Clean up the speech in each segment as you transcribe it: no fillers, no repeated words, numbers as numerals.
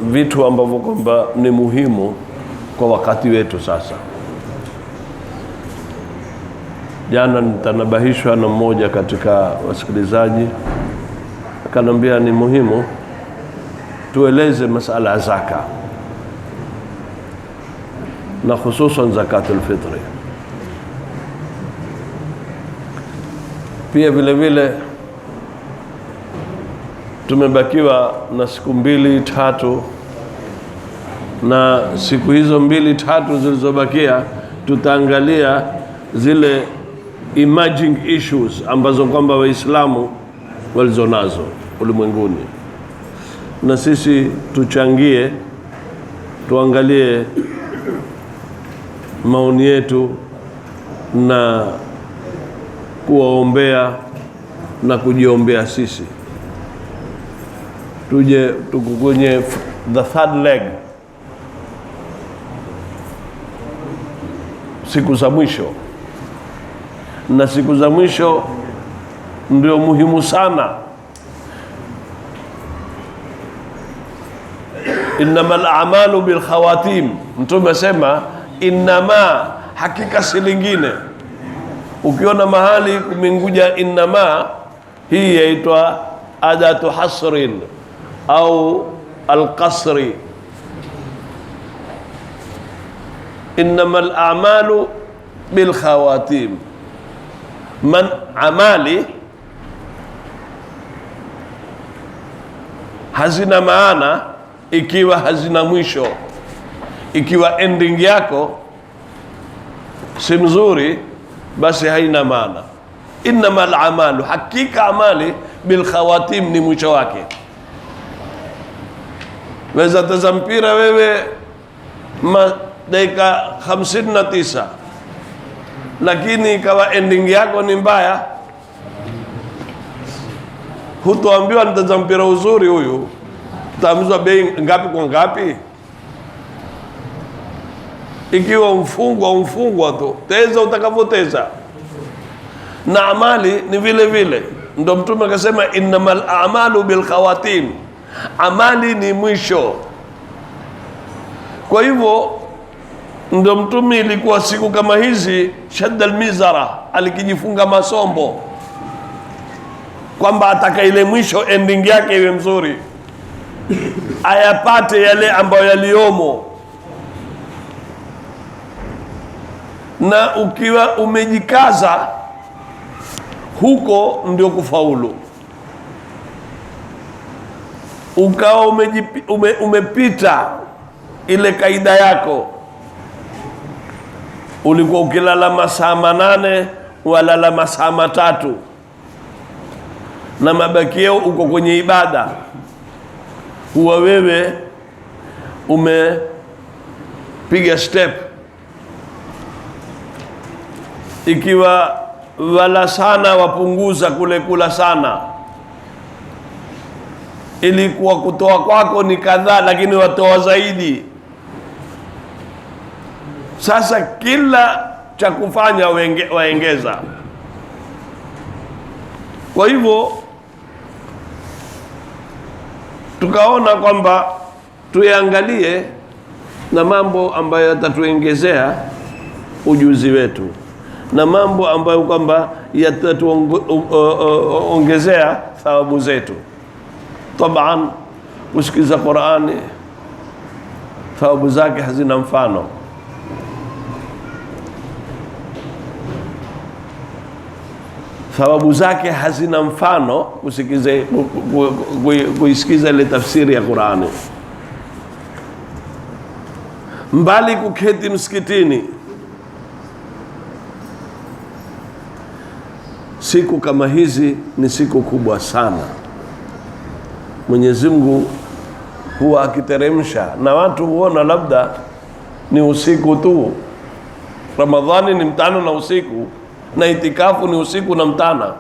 vitu ambavyo kwamba ni muhimu kwa wakati wetu sasa. Jana nitanabahishwa na mmoja katika wasikilizaji, akaniambia ni muhimu tueleze masala ya zaka, na hususan zakatul fitri. Pia vile vile tumebakiwa na siku 2-3, na siku hizo 2-3 zilizobakia tutaangalia zile emerging issues ambazo kwamba Waislamu walizonazo ulimwenguni, na sisi tuchangie, tuangalie maoni yetu na kuwaombea na kujiombea sisi. Tuje tukukwenye the third leg, siku za mwisho, na siku za mwisho ndio muhimu sana. Innamal a'malu bil khawatim, Mtume sema innama, hakika si lingine. Ukiona mahali kumenguja innama, hii yaitwa adatu hasrin au alqasri. Innamal a'malu bil khawatim, man amali hazina maana ikiwa hazina mwisho. Ikiwa ending yako si mzuri, basi haina maana. Innamal a'malu, hakika amali bil khawatim, ni mwisho wake. Weza taza mpira wewe dakika 59, lakini ikawa ending yako ni mbaya, hutoambiwa nitaza mpira uzuri huyu, utaambiwa bei ngapi kwa ngapi. Ikiwa mfungwa tu, teza utakavoteza. Na amali ni vile vile. Ndio Mtume akasema innamal a'malu bil khawatim, amali ni mwisho. Kwa hivyo ndio Mtume ilikuwa siku kama hizi shadda al-mizara, alikijifunga masombo kwamba ataka ile mwisho ending yake iwe mzuri, ayapate yale ambayo yaliomo. Na ukiwa umejikaza huko ndio kufaulu. Ukawa umepita ile kaida yako, ulikuwa ukilala masaa 8 walala masaa 3, na mabakio uko kwenye ibada, huwa wewe umepiga step. Ikiwa wala sana, wapunguza kule kula sana. Ilikuwa kutoa kwako ni kadhaa, lakini watoa zaidi. Sasa kila cha kufanya waengeza. Kwa hivyo tukaona kwamba tuyaangalie na mambo ambayo yatatuongezea ujuzi wetu, na mambo ambayo kwamba yatatuongezea thawabu zetu. Taban, kusikiza Qur'ani thawabu zake hazina mfano. Thawabu zake hazina mfano kuisikiza ile tafsiri ya Qur'ani. Mbali kuketi msikitini, siku kama hizi ni siku kubwa sana. Mwenyezi Mungu huwa akiteremsha, na watu huona labda ni usiku tu. Ramadhani ni mtano na usiku, na itikafu ni usiku na mtana.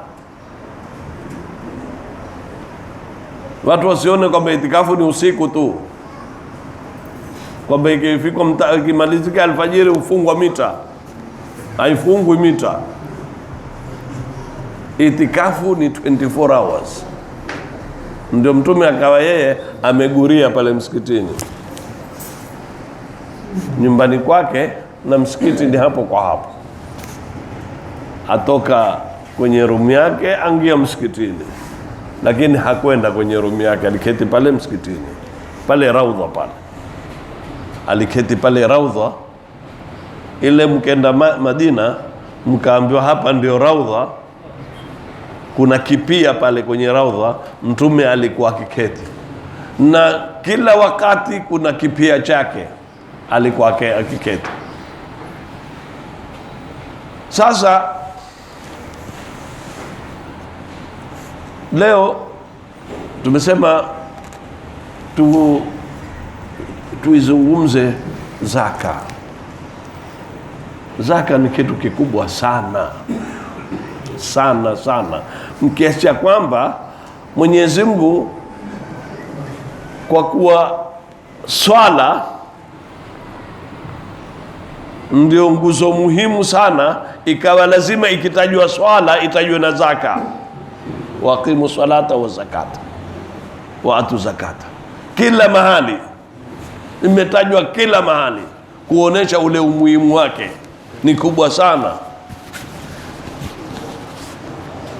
Watu wasione kwamba itikafu ni usiku tu, kwamba ikimalizika alfajiri ufungwa mita. Haifungwi mita. Itikafu ni 24 hours. Ndio Mtume akawa yeye ameguria pale msikitini, nyumbani kwake na msikiti ni hapo kwa hapo. Atoka kwenye room yake angia msikitini, lakini hakwenda kwenye room yake, aliketi pale msikitini, pale raudha pale, aliketi pale raudha ile. Mkenda Madina mkaambiwa hapa ndio raudha, kuna kipia pale kwenye raudha, Mtume alikuwa akiketi, na kila wakati kuna kipia chake alikuwa akiketi. Sasa leo tumesema tuizungumze zaka. Zaka ni kitu kikubwa sana sana sana, mkiasi cha kwamba Mwenyezi Mungu, kwa kuwa swala ndio nguzo muhimu sana, ikawa lazima ikitajwa swala itajwe na zaka. Waqimu salata wa zakata wa atu zakata. Kila mahali imetajwa, kila mahali, kuonesha ule umuhimu wake ni kubwa sana.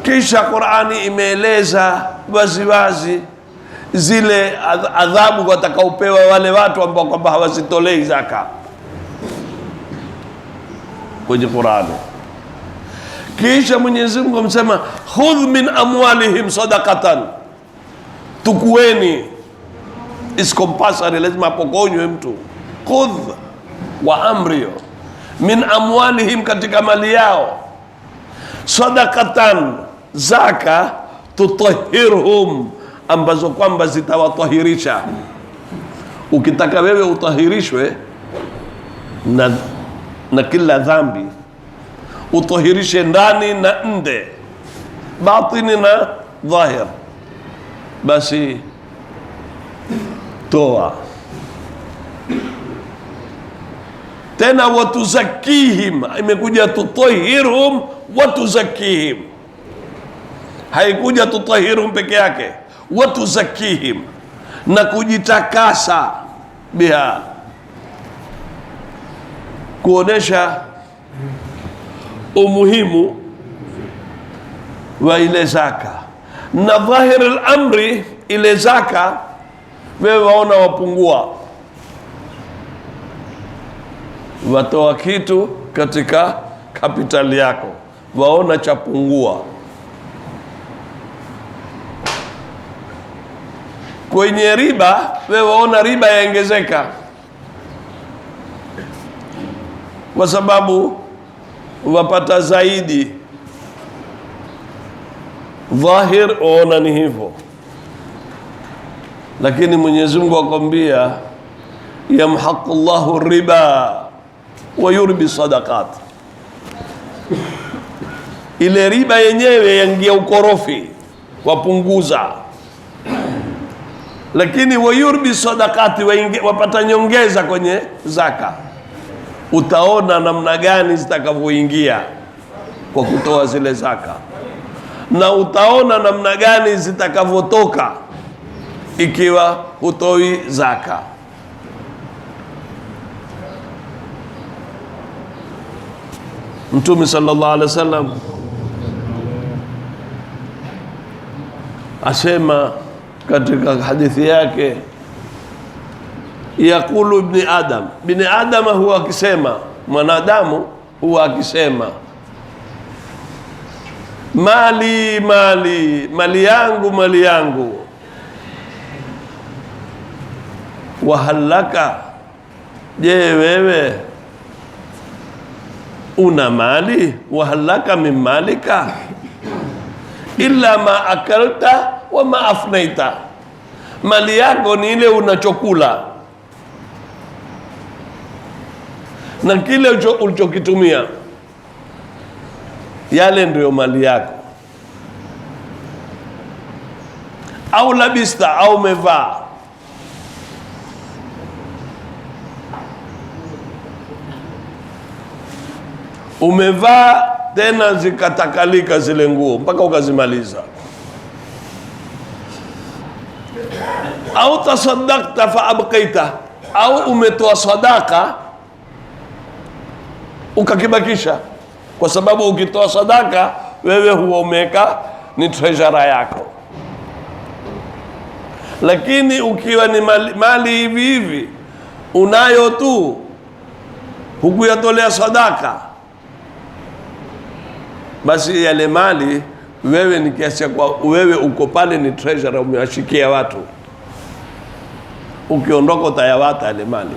Kisha Qur'ani imeeleza waziwazi zile adhabu watakaopewa wale watu ambao kwamba hawazitolei zaka kwenye Qur'ani. Kisha Mwenyezi Mungu amesema khudh min amwalihim sadaqatan, tukueni, is compulsory, lazima apokonywe mtu. Khudh wa amri min amwalihim, katika mali yao, sadaqatan, zaka, tutahhirhum, ambazo kwamba zitawatahirisha. Ukitaka wewe utahirishwe na kila dhambi, utahirishe ndani na nje, batini na dhahir, basi toa. Tena watuzakihim, imekuja tutahhirhum watuzakihim, haikuja tutahhirhum peke yake, watuzakihim, na kujitakasa biha, kuonesha umuhimu wa ile zaka. Na dhahir al-amri, ile zaka wewe waona wapungua, watoa kitu katika kapitali yako, waona chapungua. Kwenye riba wewe waona riba yaongezeka, kwa sababu wapata zaidi. Dhahir waona ni hivyo, lakini Mwenyezi Mungu akwambia yamhaqu Allahu riba wa yurbi sadaqat. Ile riba yenyewe yaingia ukorofi, wapunguza, lakini wa yurbi sadaqati, wapata nyongeza kwenye zaka. Utaona namna gani zitakavyoingia kwa kutoa zile zaka, na utaona namna gani zitakavyotoka ikiwa hutoi zaka. Mtume sallallahu alaihi wasallam asema katika hadithi yake, yaqulu ibn adam huwa akisema, mwanadamu huwa akisema, mali yangu, wahalaka, je wewe una mali? Wahalaka min malika illa ma akalta wa ma afnaita, mali yako ni ile unachokula na kile ulichokitumia, yale ndio mali yako. Au labista, au umevaa, tena zikatakalika zile nguo mpaka ukazimaliza. au tasaddaqta fa abqaita, au umetoa sadaka ukakibakisha, kwa sababu ukitoa sadaka wewe huwa umeweka ni treasure yako. Lakini ukiwa ni mali hivi hivi unayo tu, hukuyatolea sadaka, basi yale mali wewe ni kiasi kwa wewe uko pale ni treasure, umewashikia watu, ukiondoka utayawata yale mali.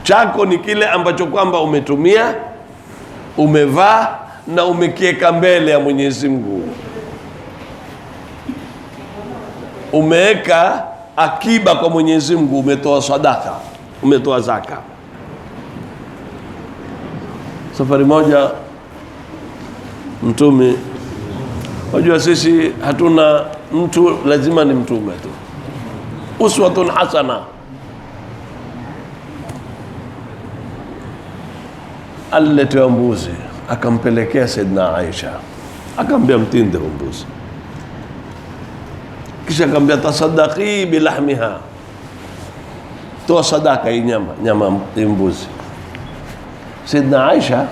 Chako ni kile ambacho kwamba umetumia, umevaa na umekieka mbele ya Mwenyezi Mungu, umeweka akiba kwa Mwenyezi Mungu, umetoa sadaka, umetoa zaka. Safari moja Mtume, wajua sisi hatuna mtu lazima ni mtume tu, uswatun hasana. Aliletewa mbuzi, akampelekea Saidina Aisha, akamwambia mtinde mbuzi, kisha akamwambia tasaddaqi bilahmiha, toa sadaka hii nyama mbuzi. Saidina Aisha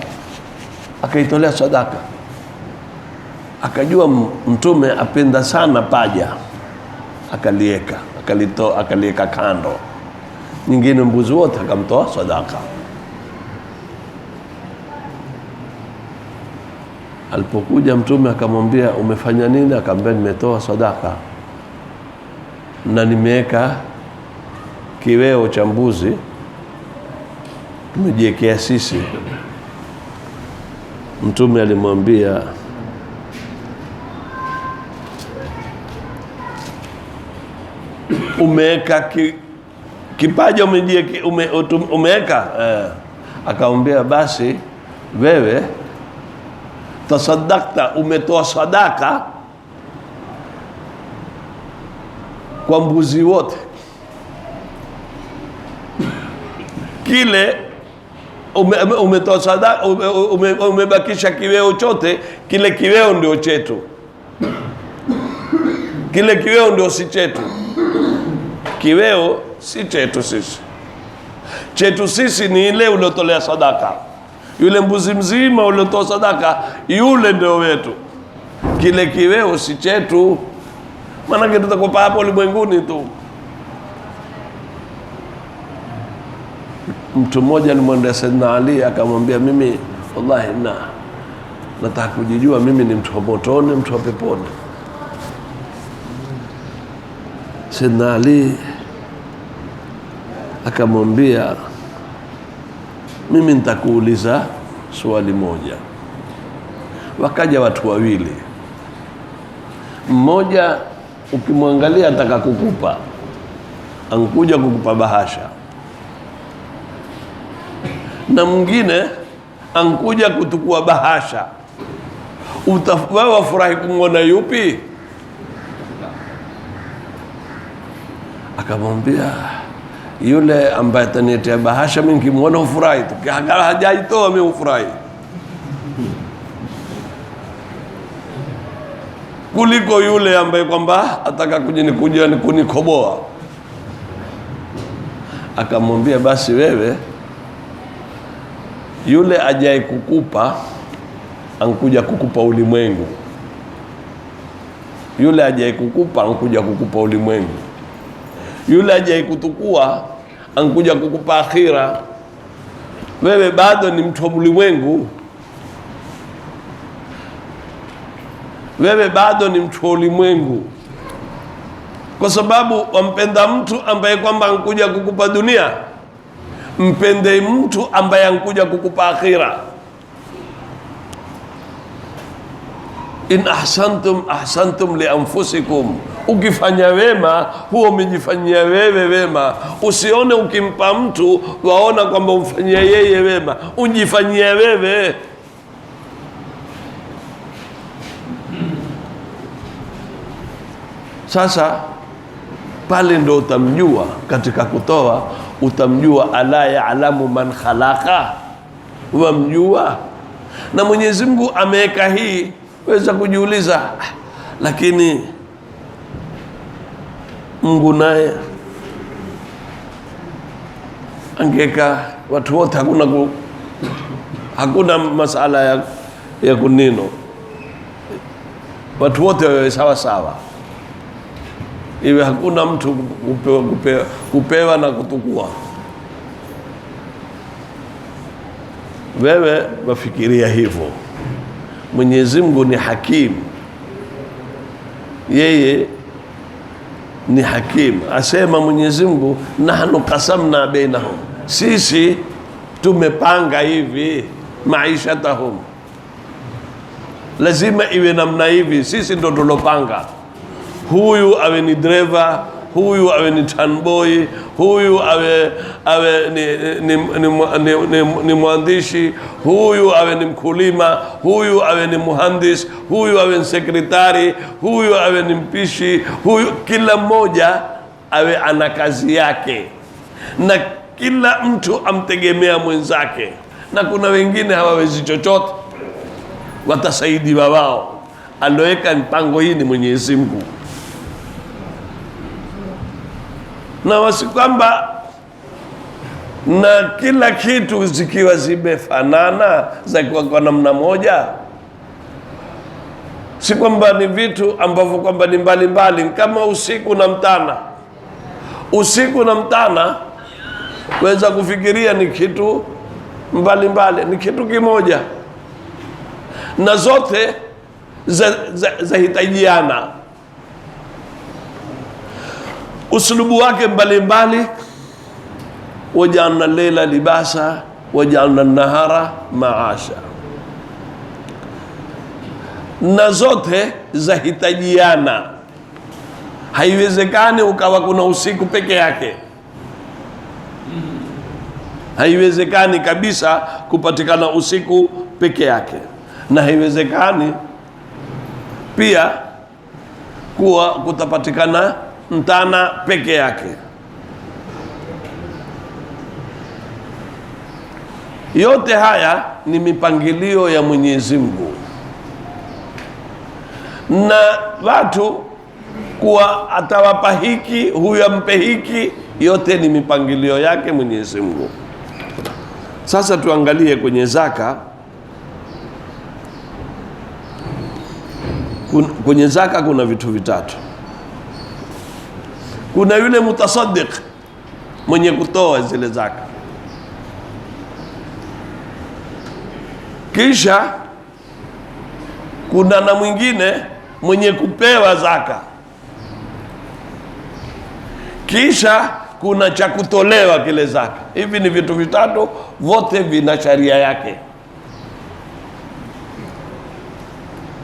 akaitolea sadaka, akajua Mtume apenda sana paja, akalieka kando, nyingine mbuzi wote akamtoa sadaka. Alipokuja Mtume akamwambia umefanya nini? Akamwambia nimetoa sadaka na nimeweka kiweo cha mbuzi tumejiwekea sisi. Mtume alimwambia umeweka kipaja umeweka akamwambia basi wewe tasaddaqta, umetoa sadaka kwa mbuzi wote, kile umetoa sadaka, umebakisha kiweo chote, kile kiweo ndio chetu, kile kiweo ndio si chetu. Kiweo si chetu sisi, chetu sisi ni ile uliotolea sadaka. Yule mbuzi mzima uliotoa sadaka, yule ndio wetu, kile kiweo si chetu, maana tutakupa hapo ulimwenguni tu. Mtu mmoja alimwendea Saidina Ali akamwambia, mimi wallahi nataka kujijua mimi ni mtu wa motoni, mtu wa peponi. Saidina Ali akamwambia, mimi nitakuuliza swali moja. Wakaja watu wawili, mmoja ukimwangalia ataka kukupa, ankuja kukupa bahasha, na mwingine ankuja kutukua bahasha. Wewe wafurahi kumwona yupi? Akamwambia, yule ambaye ataniletea bahasha mimi nikimwona ufurahi tu, hajaitoa mimi ufurahi, kuliko yule ambaye kwamba ataka kuja kunikoboa. Akamwambia, basi wewe, yule ajaye kukupa ankuja kukupa ulimwengu, yule ajaye kukupa ankuja kukupa ulimwengu, yule ajaye kutukua ankuja kukupa akhira. Wewe bado ni mtu wa ulimwengu, wewe bado ni mtu wa ulimwengu, kwa sababu wampenda mtu ambaye kwamba ankuja kukupa dunia, mpende mtu ambaye ankuja kukupa akhira. In ahsantum ahsantum li anfusikum, ukifanya wema huo umejifanyia wewe wema. Usione ukimpa mtu waona kwamba umfanyia yeye wema, ujifanyia wewe. Sasa pale ndo utamjua katika kutoa, utamjua ala ya'lamu man khalaqa, wamjua. Na Mwenyezi Mungu ameweka hii, weza kujiuliza, lakini Mungu naye angeka watu wote, hakuna masala ya kunino, watu wote wawe sawa sawa, iwe hakuna mtu kupewa na kutukua. Wewe wafikiria hivyo. Mwenyezi Mungu ni hakim, yeye ni hakim. Asema Mwenyezi Mungu, nahnu qasamna bainahum, sisi tumepanga hivi maishatahum, lazima iwe namna hivi, sisi ndo tulopanga. Huyu awe ni driver, huyu awe ni tanboy, huyu awe ni mwandishi, huyu awe ni mkulima, huyu awe ni muhandis, huyu awe ni sekretari, huyu awe ni mpishi, huyu, kila mmoja awe ana kazi yake, na kila mtu amtegemea mwenzake. Na kuna wengine hawawezi chochote, watasaidiwa wao. Aloweka mpango hii ni Mwenyezi Mungu, na wasi kwamba na kila kitu zikiwa zimefanana za kwa namna moja, si kwamba ni vitu ambavyo kwamba ni mbalimbali, kama usiku na mtana. Usiku na mtana waweza kufikiria ni kitu mbalimbali, ni kitu kimoja, na zote zahitajiana. Uslubu wake mbalimbali. Waja'alna layla libasa waja'alna nahara maasha, na zote zahitajiana. Haiwezekani ukawa kuna usiku peke yake, haiwezekani kabisa kupatikana usiku peke yake, na haiwezekani pia kuwa kutapatikana mtana peke yake. Yote haya ni mipangilio ya Mwenyezi Mungu, na watu kuwa atawapa hiki, huyu ampe hiki, yote ni mipangilio yake Mwenyezi Mungu. Sasa tuangalie kwenye zaka. Kwenye zaka kuna vitu vitatu. Kuna yule mutasaddiq, mwenye kutoa zile zaka. Kisha kuna na mwingine mwenye kupewa zaka. Kisha kuna cha kutolewa kile zaka. Hivi ni vitu vitatu, vote vina sharia yake.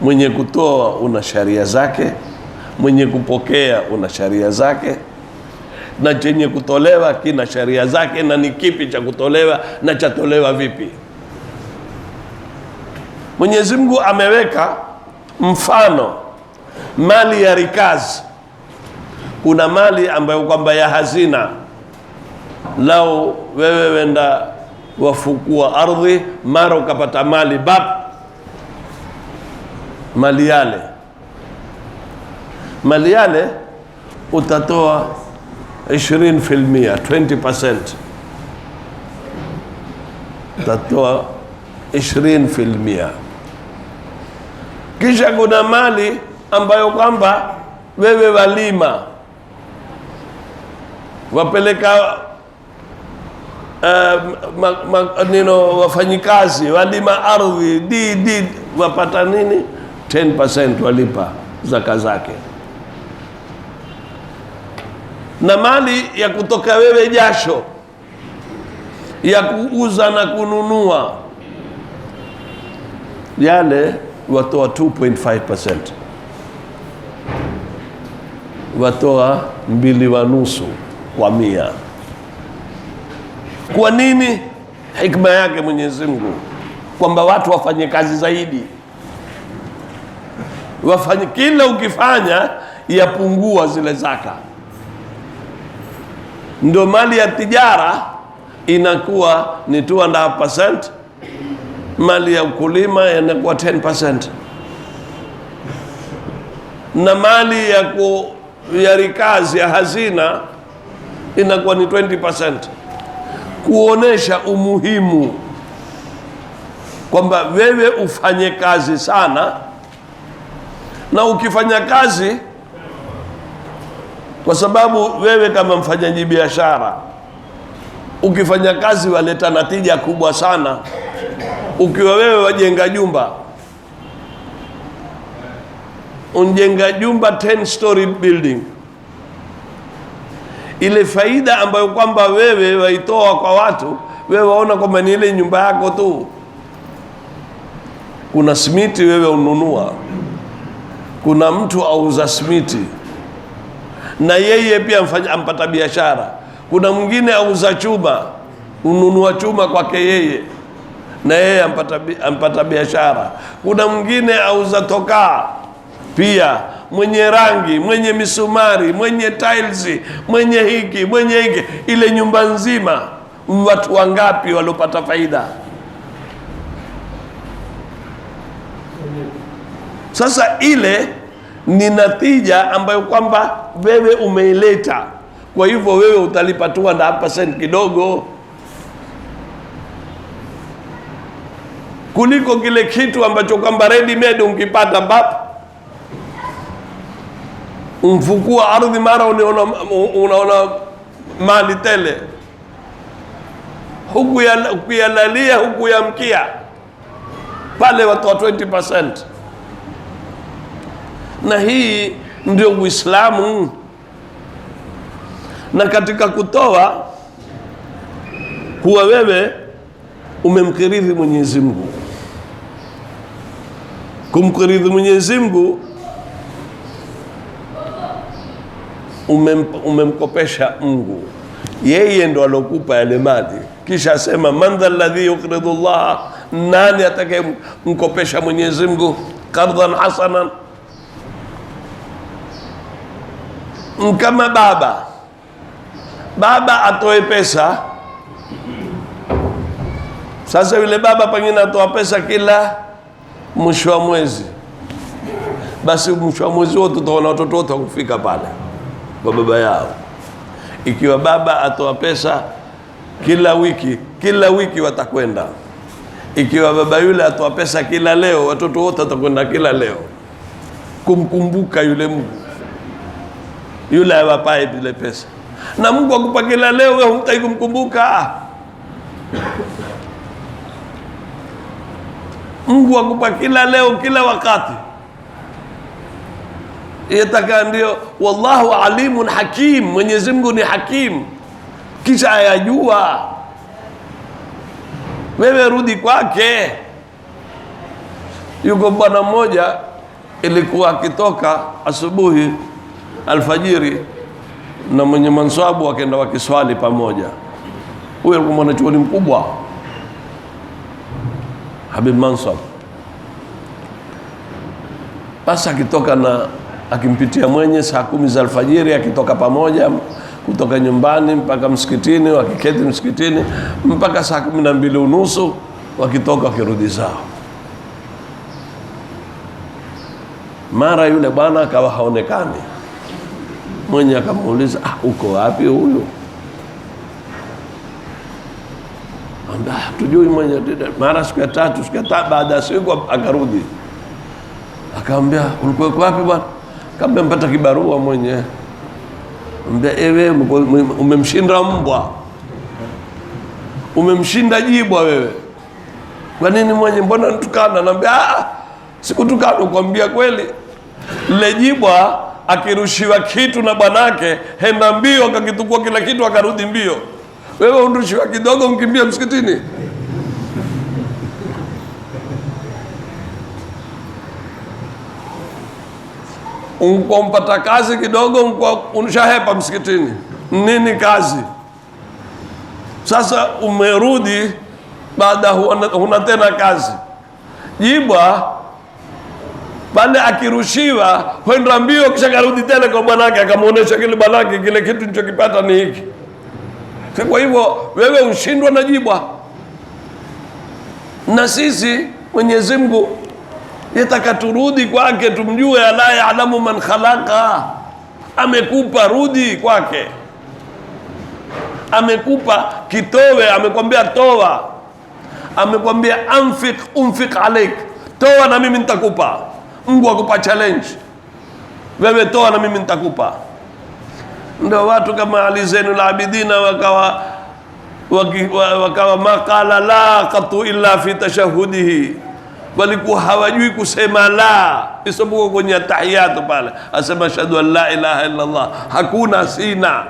Mwenye kutoa una sharia zake, mwenye kupokea una sharia zake, na chenye kutolewa kina sharia zake, na ni kipi cha kutolewa na chatolewa vipi. Mwenyezi Mungu ameweka mfano mali ya rikazi. Kuna mali ambayo kwamba ya hazina. Lao wewe wenda wafukua ardhi, mara ukapata mali mali yale utatoa 20%, 20%. Utatoa 20%. Kisha kuna mali ambayo kwamba wewe walima, wapeleka wafanyikazi walima ardhi wapata nini? 10% walipa zaka zake. Na mali ya kutoka wewe jasho, ya kuuza na kununua, yale watoa 2.5%, watoa 2.5 kwa 100. Kwa nini? Hikma yake Mwenyezi Mungu kwamba watu wafanye kazi zaidi, wafanye, kila ukifanya yapungua zile zaka. Ndio mali ya tijara inakuwa ni 2.5%, mali ya ukulima inakuwa 10%, na mali ya rikazi ya hazina inakuwa ni 20%, kuonesha umuhimu kwamba wewe ufanye kazi sana, na ukifanya kazi, kwa sababu wewe kama mfanyaji biashara ukifanya kazi waleta natija kubwa sana. Ukiwa wewe wajenga jumba, unjenga jumba 10 story building, ile faida ambayo kwamba wewe waitoa kwa watu, wewe waona kwamba ni ile nyumba yako tu. Kuna simiti wewe ununua, kuna mtu auza simiti na yeye pia ampata biashara. Kuna mwingine auza chuma, ununua chuma kwake yeye na yeye ampata biashara. Kuna mwingine auza tokaa pia, mwenye rangi, mwenye misumari, mwenye tiles, mwenye hiki, mwenye hiki. Ile nyumba nzima watu wangapi walopata faida? Sasa ile ni natija ambayo kwamba wewe umeileta. Kwa hivyo wewe utalipa 2.5% kidogo kuliko kile kitu ambacho kwamba ready made unkipata bap umfukua ardhi mara unaona mali tele, huku yalalia huku yamkia pale watu wa 20%. Na hii ndio Uislamu. Na katika kutoa huwa wewe umemkiridhi Mwenyezi Mungu. Kumkiridhi Mwenyezi Mungu, umemkopesha Mungu, yeye ndo alokupa yale mali. Kisha asema man dha alladhi yuqridu Allah, nani atakayemkopesha Mwenyezi Mungu qardan hasanan? Kama baba atoe pesa. Sasa yule baba pengine atoa pesa kila mwisho wa mwezi, basi mwisho wa mwezi wote utaona watoto wote wakufika pale kwa baba yao. Ikiwa baba atoa pesa kila wiki watakwenda. Ikiwa baba yule atoa pesa kila leo, watoto wote watakwenda kila leo kumkumbuka yule Mungu yule awapae ile pesa. Na Mungu akupa kila leo, wewe humtaki kumkumbuka. Mungu akupa kila leo, kila wakati. Yataka ndio, wallahu alimun hakim, Mwenyezi Mungu ni hakim, kisha ayajua. Wewe rudi kwake. Yuko bwana mmoja ilikuwa akitoka asubuhi alfajiri na mwenye mansabu wakaenda wakiswali pamoja. Huyo alikuwa mwanachuoni mkubwa, Habib Mansab. Basi akitoka na akimpitia mwenye saa 10 za alfajiri, akitoka pamoja kutoka nyumbani mpaka msikitini, wakiketi msikitini mpaka saa 12:30 wakitoka wakirudi zao. Mara yule bwana akawa haonekani. Mwenye akamuuliza, uko wapi huyu? Amba tujui mwenye. Mara siku ya 3 baada ya siku akarudi. Akamwambia, ulikuwa wapi bwana? Akamwambia, mpata kibarua mwenye. Akamwambia, ewe umemshinda mbwa, umemshinda jibwa wewe. Kwa nini mwenye, mbona nitukana? Anambia, sikutukana, kuambia kweli. Lile jibwa akirushiwa kitu na bwanake henda mbio akakitukua kila kitu akarudi mbio. Wewe unarushiwa kidogo mkimbia msikitini. Unkompata kazi kidogo unshahepa msikitini. Nini kazi? Sasa umerudi baada huna tena kazi. Jibwa pale akirushiwa kwenda mbio kisha karudi tena kwa bwanake akamuonesha kile bwanake kile kitu nilichokipata ni hiki. Kwa hivyo wewe ushindwa na jibwa. Na sisi Mwenyezi Mungu yataka turudi kwake, tumjue, ala ya'lamu man khalaqa amekupa, rudi kwake. Amekupa kitowe, amekwambia toa, amekwambia unfik alaik, toa na mimi nitakupa. Mungu akupa challenge, wewe toa na mimi nitakupa. Ndio watu kama Ali Zainul Abidin wakawa maqala la qatu illa fi tashahudihi, walikuwa hawajui kusema la isipokuwa kwenye tahiyatu pale, asema ashhadu an la ilaha illa Allah, hakuna sina.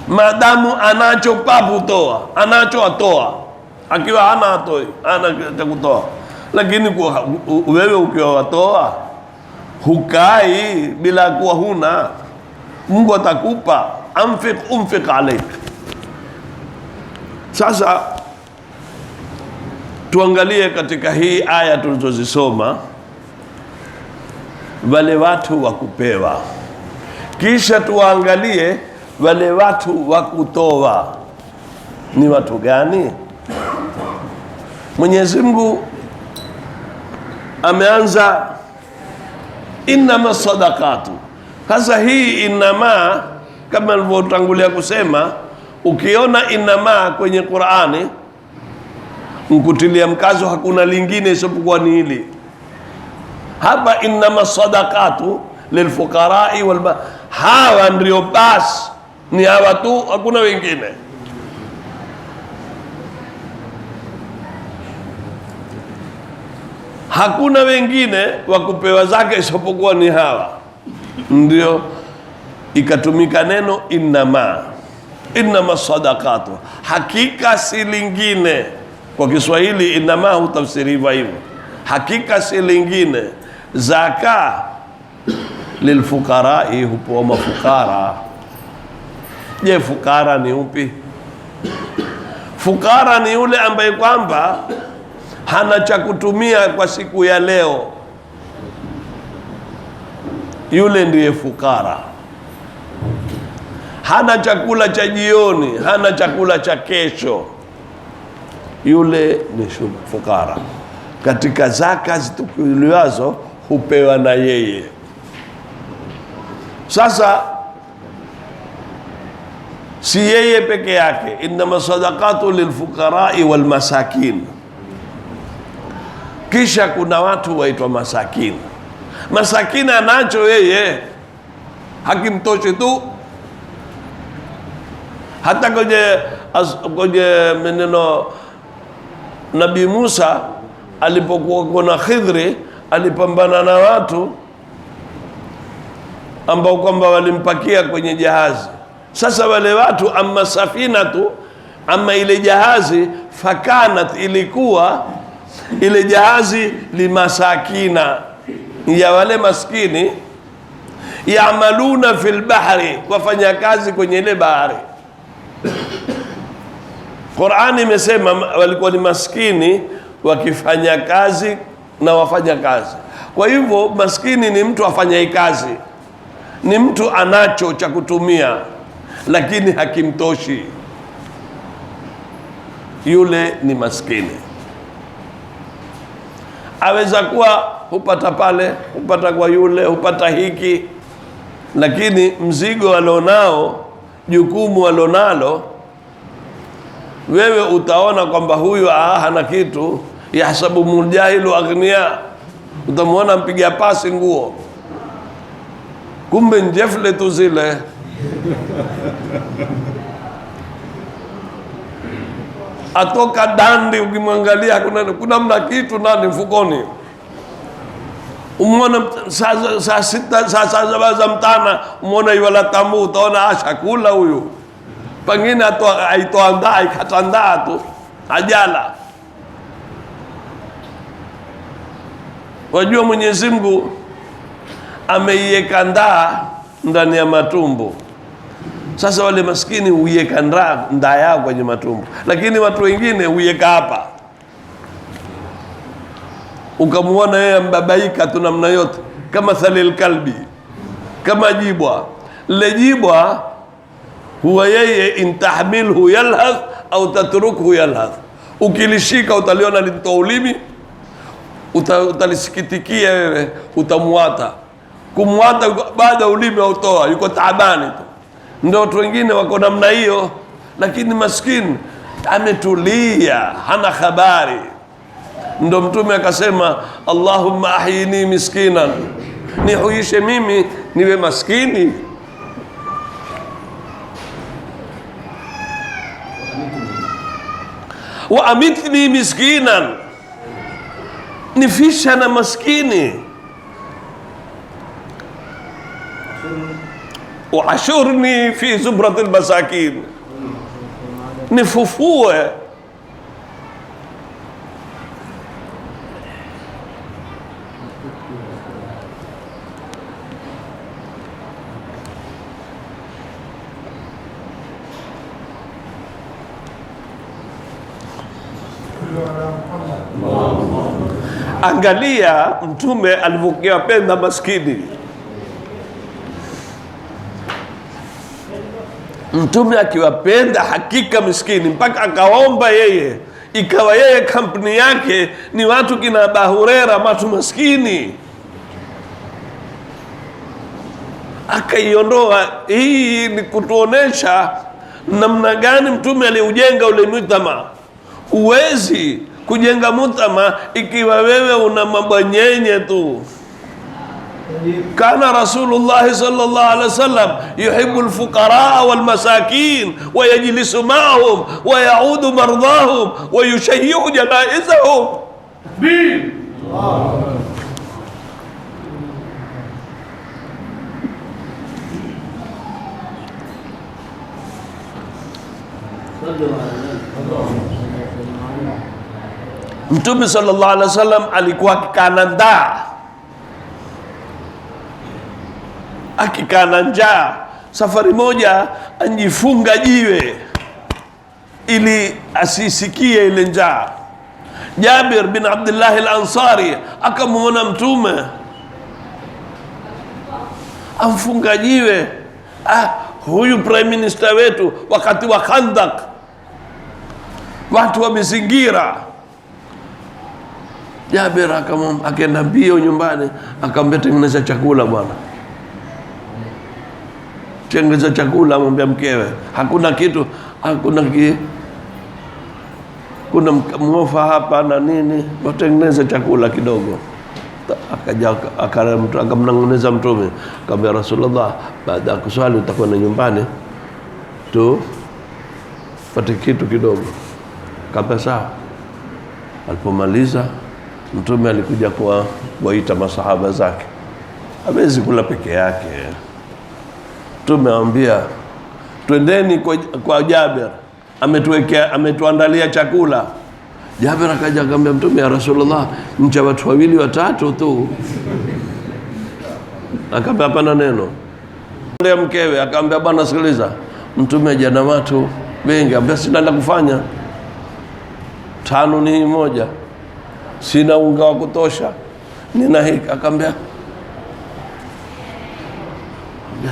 Madamu anacho papu toa, anacho atoa, akiwa hana atoi, hana cha kutoa. Lakini wewe ukiwa watoa, hukai bila kuwa huna, Mungu atakupa. Unfik alaik. Sasa tuangalie katika hii aya tulizozisoma, wale watu wa kupewa, kisha tuangalie wale watu wa kutoa ni watu gani. Mwenyezi Mungu ameanza innama sadaqatu. Sasa hii innama, kama nilivyotangulia kusema, ukiona innama kwenye Qur'ani mkutilia mkazo, hakuna lingine isipokuwa ni hili hapa. Innama sadaqatu lilfuqarai hawa ndio basi, ni hawa tu, hakuna wengine. Hakuna wengine wa kupewa zake isipokuwa ni hawa. Ndio ikatumika neno innama sadaqatu, hakika si lingine. Kwa Kiswahili innama hutafsiriwa hivyo, hakika si lingine. Zaka lilfuqarai, hupewa mafukara. Je, fukara ni upi? Fukara ni yule ambaye kwamba hana cha kutumia kwa siku ya leo, yule ndiye fukara. Hana chakula cha jioni, hana chakula cha kesho, yule ni fukara. Katika zaka zitukuliwazo hupewa na yeye. Sasa si yeye peke yake, innama sadaqatu lilfuqarai wal masakin. Kisha kuna watu waitwa masakin. Masakin anacho yeye, hakimtoshi tu. Hata kwenye meneno Nabii Musa alipokuwa kuna Khidri, alipambana na watu ambao kwamba walimpakia kwenye jahazi. Sasa wale watu, amma safinatu, amma ile jahazi, fakanat, ilikuwa ile jahazi limasakina, ya wale maskini, yaamaluna fil bahri, wafanya kazi kwenye ile bahari. Qur'ani imesema walikuwa ni maskini wakifanya kazi na wafanya kazi. Kwa hivyo maskini ni mtu afanya kazi, ni mtu anacho cha kutumia lakini hakimtoshi, yule ni maskini. Aweza kuwa hupata pale, hupata kwa yule, hupata hiki, lakini mzigo alionao, jukumu alionalo, wewe utaona kwamba huyu hana kitu. Yahsabu mujahilu aghnia, utamwona mpiga pasi nguo, kumbe njefle tu zile. Atoka dandi, ukimwangalia kuna mna kitu ndani mfukoni. Umwona saa 6 saa 7 za mchana, umwona yuala tamu, utaona ashakula huyu. Pengine aitoandaa ikatandaa tu, ajala. Wajua Mwenyezi Mungu ameiweka ndaa ndani ya matumbo. Sasa wale maskini huiweka ndaa yao kwenye matumbo, lakini watu wengine huiweka hapa. Ukamuona yeye mbabaika tu namna yote, kama thalil kalbi, kama jibwa. Le jibwa huwa yeye, intahmilhu yalhath au tatrukhu yalhath. Ukilishika utaliona litoa ulimi, utalisikitikia wewe, utamwata. Kumwata baada ulimi autoa, yuko taabani tu. Ndio watu wengine wako namna hiyo, lakini maskini ametulia, hana habari. Ndio Mtume akasema, Allahumma ahyini miskinan, nihuishe mimi niwe maskini. Wa amitni miskinan, nifisha na maskini. Wa ashurni fi zubratil masakin, nifufue Angalia Mtume alivyowapenda maskini. Mtume akiwapenda hakika miskini, mpaka akaomba yeye, ikawa yeye kampuni yake ni watu kina Abu Huraira, watu maskini. Akaiondoa. Hii ni kutuonesha namna gani Mtume aliujenga ule mutama. Huwezi kujenga mutama ikiwa wewe una mabwanyenye tu. Kana Rasulullah sallallahu alaihi wasallam yuhibbu al-fuqara wal-masakin wa yajlisu ma'ahum wa ya'udu mardahum wa yushayyi'u janaizahum. Mtume sallallahu alaihi wasallam alikuwa akikaa na njaa. Safari moja anjifunga jiwe ili asisikie ile njaa. Jabir bin Abdullah al-Ansari akamuona Mtume amfunga jiwe. Huyu prime minister wetu wakati wa Khandak, watu wamezingira. Jabir akaenda mbio nyumbani, akamwambia tengeneza chakula bwana. Tengeneza chakula, amwambia mkewe, hakuna kitu, kuna mwofa hapa na nini, watengeneza chakula kidogo. Akaja akamnong'oneza Mtume, akamwambia Rasulullah, baada ya kuswali utakwenda nyumbani tu pate kitu kidogo. Akamwambia sawa. Alipomaliza Mtume alikuja kuwaita masahaba zake. Hawezi kula peke yake. Mtume amwambia, twendeni kwa Jabir, ametuandalia chakula. Jabir akaja akamwambia Mtume, ya Rasulullah, ncha watu wawili watatu tu. Akamwambia hapana neno. Ndio mkewe akamwambia, bwana sikiliza, Mtume jana watu wengi. Akamwambia sina la kufanya, 5 ni moja, sina unga wa kutosha, nina hiki. Akamwambia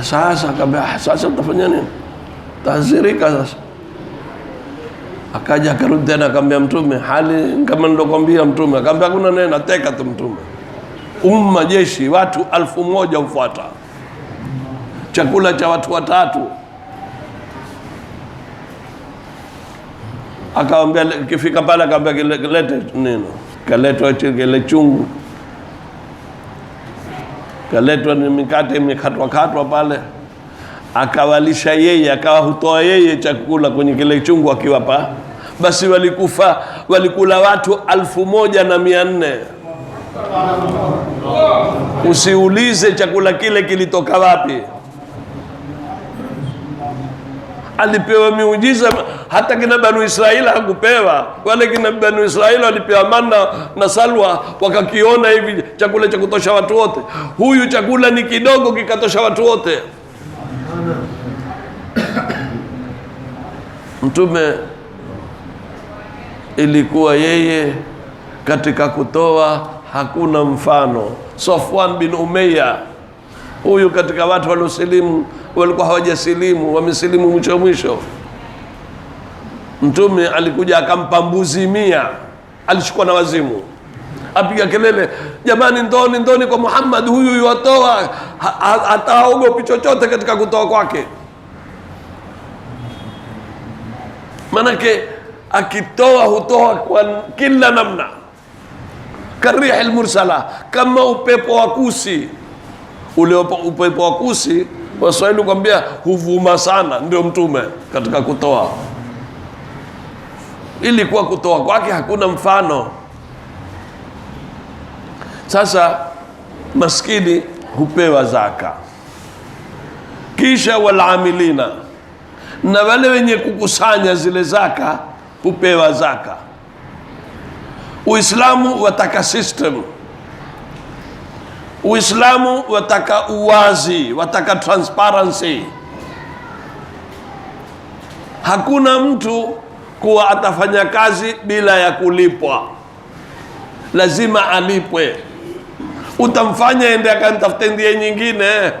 sasa, akamwambia sasa utafanya nini? Tazirika sasa. Akaja akarudi tena akamwambia Mtume, hali kama nilokuambia Mtume. Akamwambia hakuna neno, ateka tu Mtume. Umma jeshi watu 1000 ufuata, chakula cha watu watatu. Akamwambia kifika pale, akamwambia lete neno. Kaletwa kile chungu, kaletwa ni mikate imekatwa pale. Akawalisha yeye, akawahutoa yeye chakula kwenye kile chungu akiwapa. Basi walikula watu 1400. Usiulize chakula kile kilitoka wapi. Alipewa miujiza. Hata kina Banu Israeli hakupewa. Wale kina Banu Israeli walipewa manna na salwa, wakakiona hivi chakula cha kutosha watu wote. Huyu chakula ni kidogo kikatosha watu wote. Mtume ilikuwa yeye katika kutoa hakuna mfano. Safwan bin Umayya, huyu katika watu waliosilimu, walikuwa hawajasilimu, wamesilimu mwisho. Mtume alikuja akampa mbuzi 100, alishikwa na wazimu. apiga kelele, jamani, ndoni kwa Muhammad, huyu yuatoa, hataogopi chochote katika kutoa kwake. Manake akitoa hutoa kwa kila namna, karihil mursala, kama upepo wa kusi. Ule upepo wa kusi Waswahili kwambia huvuma sana, ndio Mtume katika kutoa. Ili kuwa kutoa kwake hakuna mfano. Sasa maskini hupewa zaka, kisha walamilina, na wale wenye kukusanya zile zaka hupewa zaka. Uislamu wataka system, Uislamu wataka uwazi, wataka transparency. Hakuna mtu kuwa atafanya kazi bila ya kulipwa, lazima alipwe. Utamfanya ende akantafute ndiye nyingine.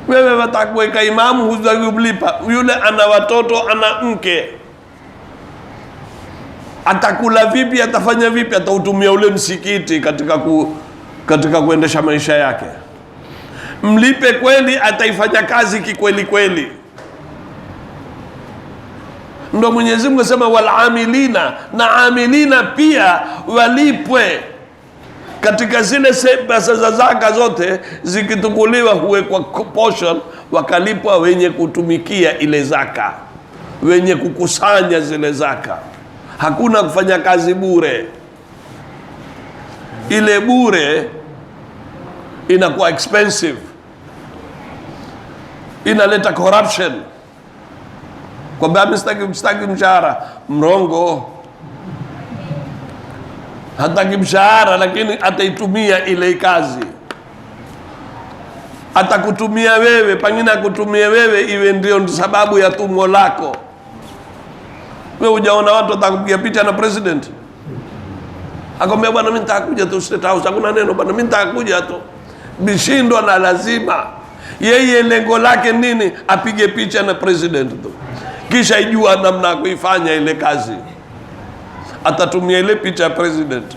Wewe watakuweka imamu, hujakulipa. Yule ana watoto, ana mke, atakula vipi? Atafanya vipi? Atautumia ule msikiti katika kuendesha maisha yake. Mlipe kweli, ataifanya kazi kikweli kweli. Ndo Mwenyezi Mungu asema walamilina, na amilina pia walipwe. Katika zile pesa za zaka zote zikitukuliwa huwekwa portion, wakalipwa wenye kutumikia ile zaka, wenye kukusanya zile zaka. Hakuna kufanya kazi bure. Ile bure inakuwa expensive, inaleta corruption. Kwamba mstaki mshahara, mrongo. Hataki mshahara, lakini ataitumia ile kazi. Atakutumia wewe, pengine akutumie wewe iwe ndio sababu ya tumbo lako. Wewe hujaona watu watakupiga picha na president, akwambia bwana mimi nitakuja tu State House, hakuna neno bwana mimi nitakuja tu. Bishindwa na lazima. Yeye lengo lake nini? Apige picha na president tu, kisha ijua namna ya kuifanya ile kazi, atatumia ile picha ya president.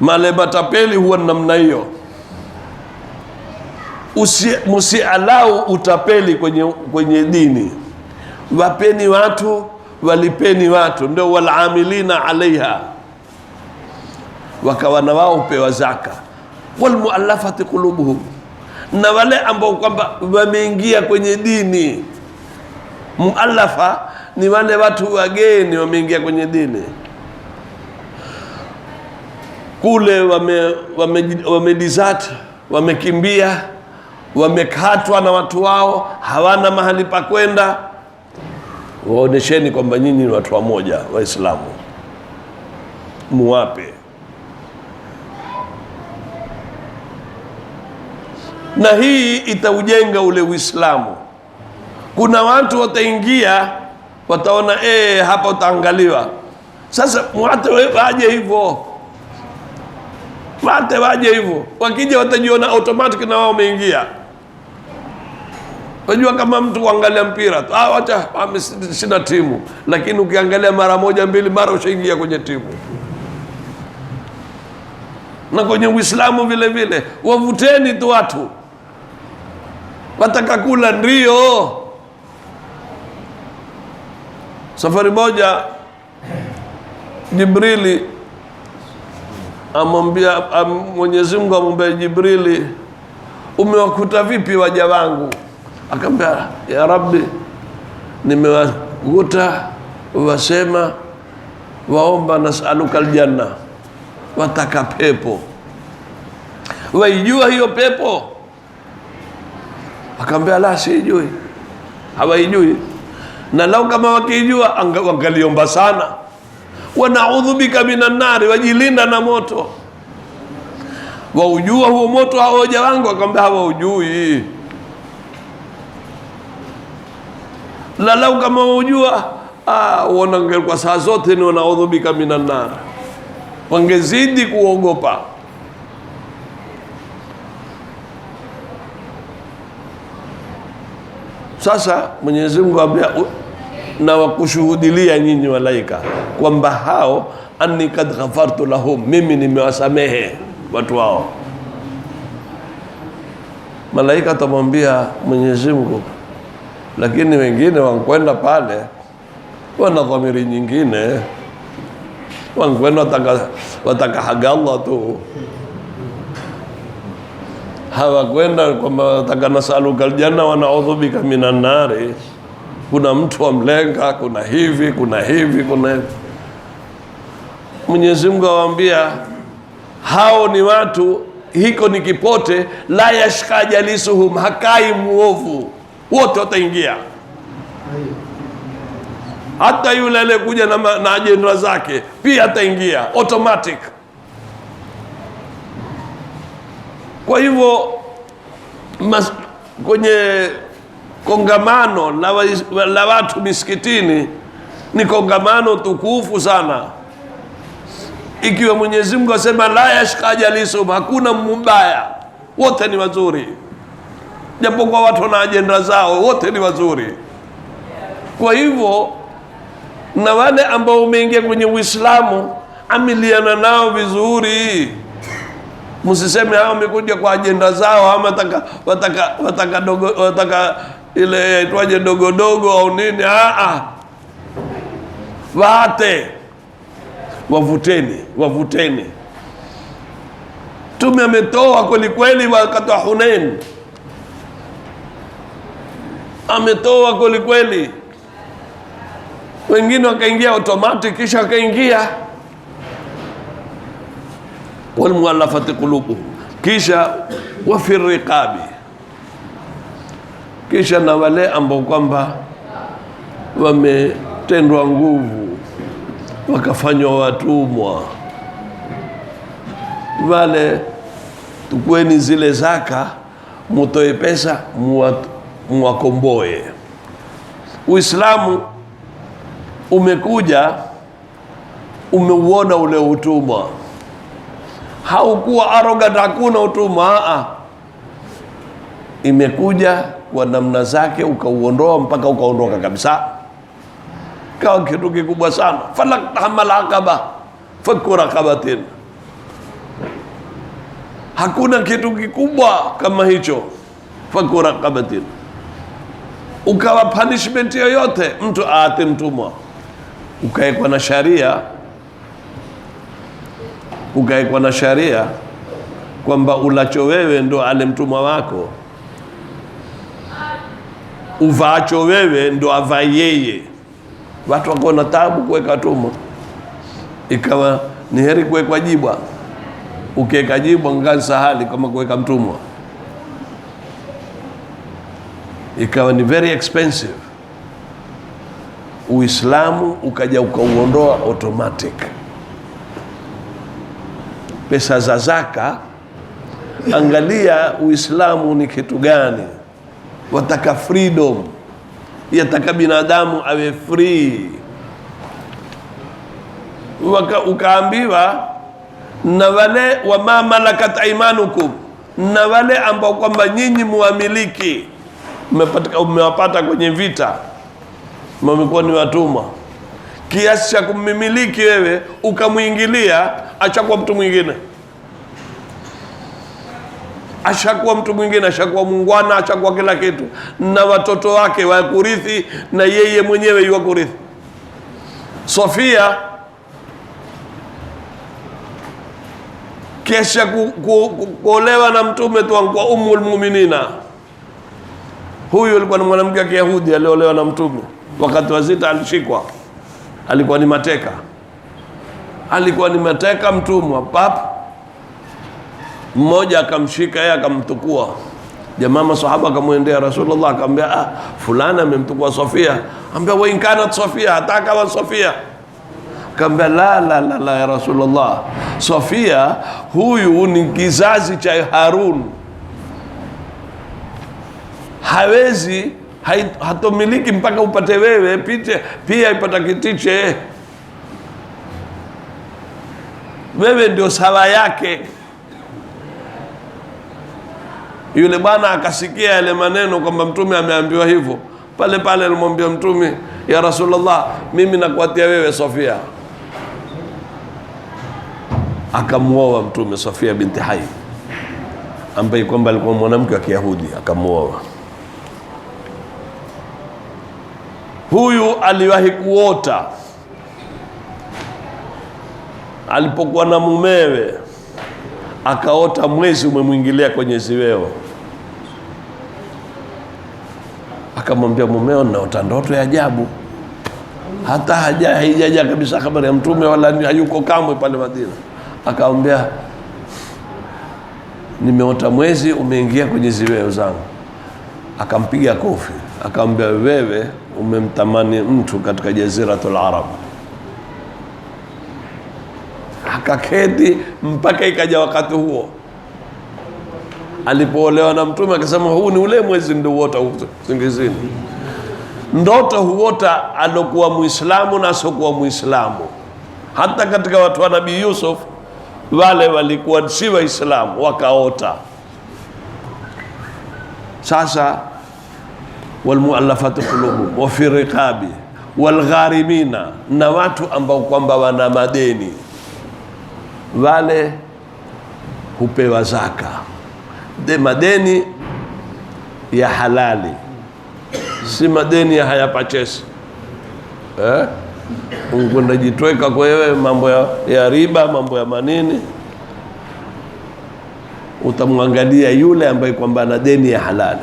Male matapeli huwa namna hiyo. Musialau utapeli kwenye dini. Wapeni watu, walipeni watu, ndio walamilina alaiha, wakawa na wao upewa zaka. Walmuallafati qulubuhum, na wale ambao kwamba wameingia kwenye dini. Muallafa ni wale watu wageni wameingia kwenye dini, kule wamedizat, wamekimbia, wamekatwa na watu wao, hawana mahali pa kwenda. Waonesheni kwamba nyinyi ni watu wamoja, Waislamu, muwape. Na hii itaujenga ule Uislamu. Kuna watu wataingia, wataona hapa utaangaliwa. Sasa mwate waje hivyo, mwate waje hivyo. Wakija watajiona automatic na wao wameingia. Unajua kama mtu kuangalia mpira tu, acha sina timu, lakini ukiangalia mara moja mbili, mara ushaingia kwenye timu. Na kwenye Uislamu vile vile, wavuteni tu watu. Wataka kula ndio. Safari moja Jibrili amwambia, Mwenyezi Mungu amwambia Jibrili, umewakuta vipi waja wangu? Akamwambia, ya Rabbi, nimewakuta wasema waomba nasaluka aljanna, wataka pepo. Waijua hiyo pepo? Akamwambia, la, sijui. Hawaijui. Na lau kama wakijua wangaliomba sana. Wanaudhu bika minan nari, wajilinda na moto. Waujua huo moto hao waja wangu? Akamwambia, hawaujui. Na lau kama waujua, uona kwa saa zote ni wanaudhu bika minan nari, wangezidi kuogopa. Sasa Mwenyezi Mungu ambia na wakushuhudilia nyinyi malaika kwamba hao anni kad ghafartu lahum, mimi nimewasamehe watu wao. Malaika atamwambia Mwenyezi Mungu, lakini wengine wankwenda pale wana dhamiri nyingine, wankwenda wataka haga Allah tu, hawakwenda kwamba wataka nasaluka aljanna wa naudhu bika minan nari. Kuna mtu amlenga, kuna hivi, kuna hivi, kuna hivi. Mwenyezi Mungu awaambia hao ni watu, hiko ni kipote, la yashqa jalisuhum, hakai muovu, wote wataingia. Hata yule aliyekuja na ajenda zake pia ataingia automatic. Kwa hivyo kwenye kongamano la watu misikitini ni kongamano tukufu sana. Ikiwa Mwenyezi Mungu asema la yashqa jalisuhum, hakuna mbaya, wote ni wazuri, japo kwa watu na ajenda zao, wote ni wazuri. Kwa hivyo na wale ambao umeingia kwenye Uislamu, amiliana nao vizuri. Msiseme hao wamekuja kwa ajenda zao, ama wataka ile itwaje dogo au nini. Wavuteni. Mtume ametoa kweli wakati wa Hunain, ametoa kweli. Wengine wakaingia automatic, kisha wakaingia wal muallafati qulubuhum, kisha wa fi riqabi, kisha na wale ambao kwamba wametendwa nguvu wakafanywa watumwa, wale tukweni zile zaka, mutoe pesa muwakomboe. Uislamu umekuja, umeuona ule utumwa, haukuwa arrogant, hakuna utumwa. Imekuja kwa namna zake, ukauondoa mpaka ukaondoka kabisa, kawa kitu kikubwa sana. falaqtahamal aqaba fakku raqabatin, hakuna kitu kikubwa kama hicho. Fakku raqabatin, ukawa punishment yoyote mtu aate mtumwa, ukaekwa na sharia kwamba ulacho wewe ndo ale mtumwa wako, uvaacho wewe ndo avae yeye. Watu wako na taabu kuweka tumwa, ikawa ni heri kuwekwa jibwa. Ukiweka jibwa ngani sahali kama kuweka mtumwa, ikawa ni very expensive. Uislamu ukaja ukauondoa automatic. Pesa za zaka, angalia Uislamu ni kitu gani, wataka freedom, yataka binadamu awe free. Ukaambiwa na wale wa ma malakat aimanukum, na wale ambao kwamba nyinyi muamiliki, mmewapata kwenye vita, mmekuwa ni watumwa, kiasi cha kummiliki wewe, ukamuingilia, achakuwa mtu mwingine, ashakuwa muungwana, ashakuwa kila kitu, na watoto wake wakurithi, na yeye mwenyewe yuwakurithi. Sofia kesha kuolewa na mtume tu kwa Ummul Muminina. Huyu alikuwa ni mwanamke wa Kiyahudi, aliolewa na mtume wakati wa zita, alishikwa, alikuwa ni mateka, mtumwa. Mmoja akamshika yeye, akamtukua. Jamaa masahaba akamwendea Rasulullah, akamwambia fulana amemtukua Sofia. Ambia wa inkanat Sofia, hataka wa Sofia. Akamwambia la ya Rasulullah, Sofia huyu ni kizazi cha Harun, hawezi hatomiliki mpaka upate wewe, pia ipata kitiche, wewe ndio sawa yake. Yule bwana akasikia yale maneno kwamba mtume ameambiwa hivyo, pale alimwambia mtume, ya Rasulullah, mimi nakuatia wewe Sofia. Akamuoa Mtume Sofia binti Hai, ambaye kwamba alikuwa mwanamke wa Kiyahudi, akamuoa. Huyu aliwahi kuota alipokuwa na mumewe, akaota mwezi umemwingilia kwenye ziweo. Akamwambia mumeo, naota ndoto ya ajabu, hata haijaja kabisa habari ya Mtume wala hayuko kamwe pale Madina. Akamwambia, nimeota mwezi umeingia kwenye ziweo zangu. Akampiga kofi, akamwambia, wewe umemtamani mtu katika Jaziratul Arab. Akaketi mpaka ikaja wakati huo alipoolewa na Mtume, akasema huu ni ule mwezi ndio uota usingizini. Ndoto huota alokuwa Muislamu na asokuwa Muislamu. Hata katika watu wa Nabii Yusuf, wale walikuwa si Waislamu wakaota. Sasa walmuallafatu qulubuhum wa fi riqabi walgharimina, na watu ambao kwamba wana madeni, wale hupewa zaka. Madeni ya halali, si madeni ya hayapachesi. Unajitweka kwa wewe mambo ya riba, mambo ya manini. Utamwangalia yule ambaye kwamba ana deni ya halali.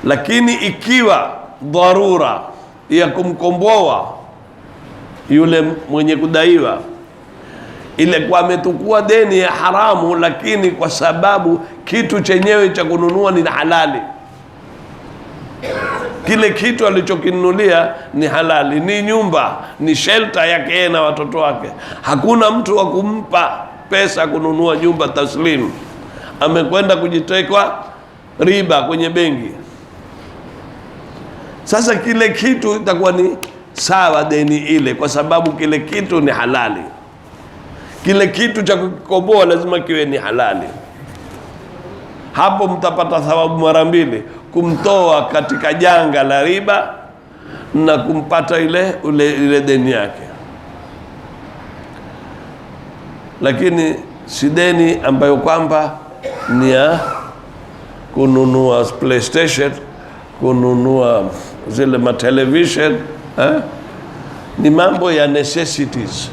Lakini ikiwa dharura ya kumkomboa yule mwenye kudaiwa, ile kwa ametukua deni ya haramu, lakini kwa sababu kitu chenyewe cha kununua ni halali, kile kitu alichokinunulia ni halali, ni nyumba, ni shelter yake yeye na watoto wake. Hakuna mtu wa kumpa pesa kununua nyumba taslimu, amekwenda kujitekwa riba kwenye benki. Sasa kile kitu itakuwa ni sawa deni ile, kwa sababu kile kitu ni halali. Kile kitu cha kukomboa lazima kiwe ni halali. Hapo mtapata thawabu mara mbili, kumtoa katika janga la riba na kumpata ile deni yake. Lakini si deni ambayo kwamba ni ya kununua PlayStation, kununua zile matelevision, ni mambo ya necessities.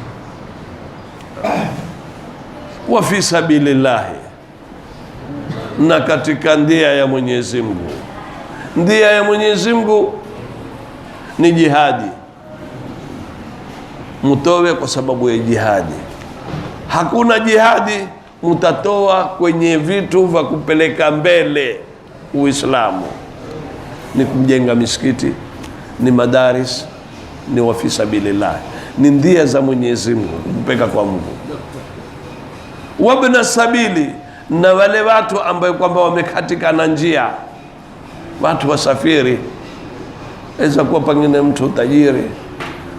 Wa fi sabilillahi, na katika ndia ya Mwenyezi Mungu. Ndia ya Mwenyezi Mungu ni jihadi, mutowe kwa sababu ya jihadi. Hakuna jihadi mutatoa kwenye vitu vya kupeleka mbele Uislamu, ni kujenga misikiti, ni madaris, ni wa fi sabilillah, ni ndia za Mwenyezi Mungu kupeka kwa Mungu. Wabna sabili, na wale watu ambao kwamba wamekatika na njia, watu wasafiri. Eza kuwa pengine mtu tajiri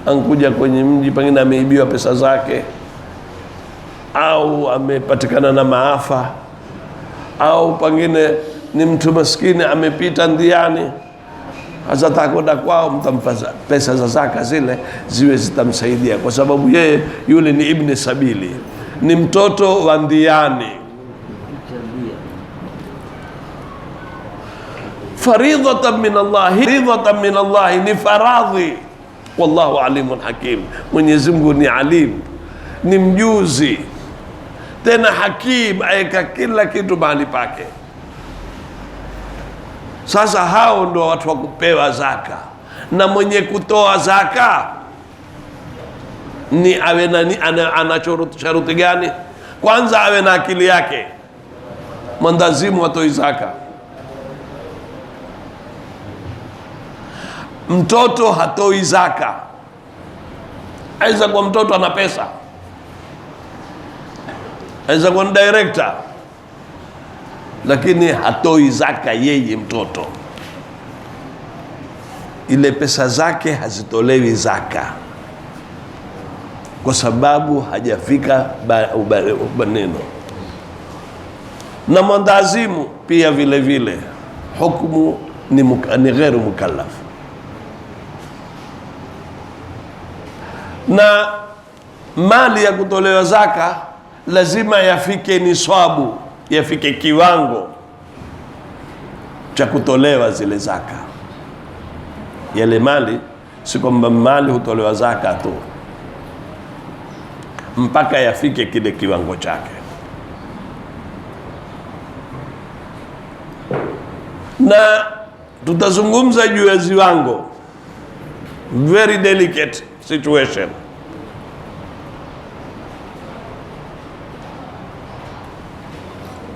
ankuja kwenye mji, pengine ameibiwa pesa zake, au amepatikana na maafa, au pengine ni mtu maskini amepita ndiani, hasa takwenda kwao, mtampa pesa za zaka zile ziwe zitamsaidia, kwa sababu yeye yule ni ibn sabili, ni mtoto wa ndiani. Faridhatan min Allah, faridhatan min Allah, ni faradhi. Wallahu alimun hakim, Mwenyezi Mungu ni alim, ni mjuzi, tena hakim, aeka kila kitu mahali pake. Sasa hao ndo watu wa kupewa zaka, na mwenye kutoa zaka ni awe ana sharuti gani? Kwanza awe na akili yake, mwandazimu atoi zaka. Mtoto hatoi zaka. Aiza kwa mtoto ana pesa, aiza kwa director, lakini hatoi zaka yeye mtoto. Ile pesa zake hazitolewi zaka, kwa sababu hajafika ubaneno. Na mwandazimu pia vile vile hukumu ni ghairu mukallaf. Na mali ya kutolewa zaka lazima yafike niswabu, yafike kiwango cha kutolewa zile zaka. Yale mali, si kwamba mali hutolewa zaka tu, mpaka yafike kile kiwango chake. Na tutazungumza juu ya viwango, very delicate situation.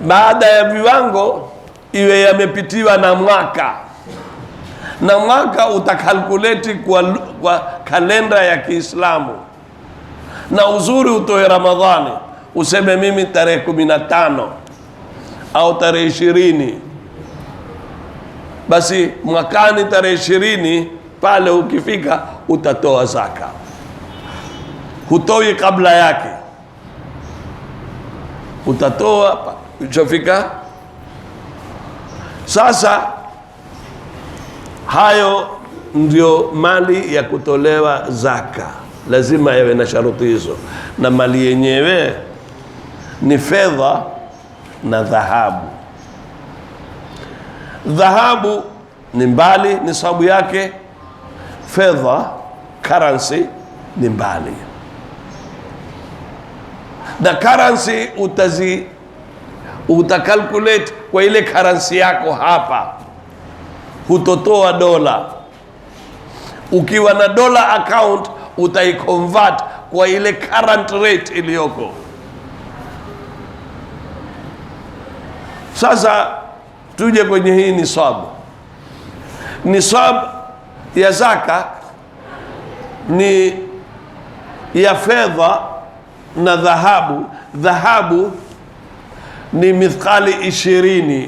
Baada ya viwango iwe yamepitiwa na mwaka, na mwaka utakalkuleti kwa kalenda ya Kiislamu. Na uzuri utoe Ramadhani, useme mimi tarehe 15 au tarehe 20, basi mwakani tarehe 20 pale ukifika utatoa zaka. Hutoi kabla yake, utatoa ulichofika. Sasa hayo ndio mali ya kutolewa zaka, lazima yawe na sharuti hizo. Na mali yenyewe ni fedha na dhahabu. Dhahabu ni mbali nisabu yake, fedha currency ni mbali. Na currency utakalculate kwa ile currency yako hapa, hutotoa dola. Ukiwa na dola account utaiconvert kwa ile current rate iliyoko. Sasa tuje kwenye hii nisabu. Nisabu ya zaka ni ya fedha na dhahabu. Dhahabu ni mithqali 20.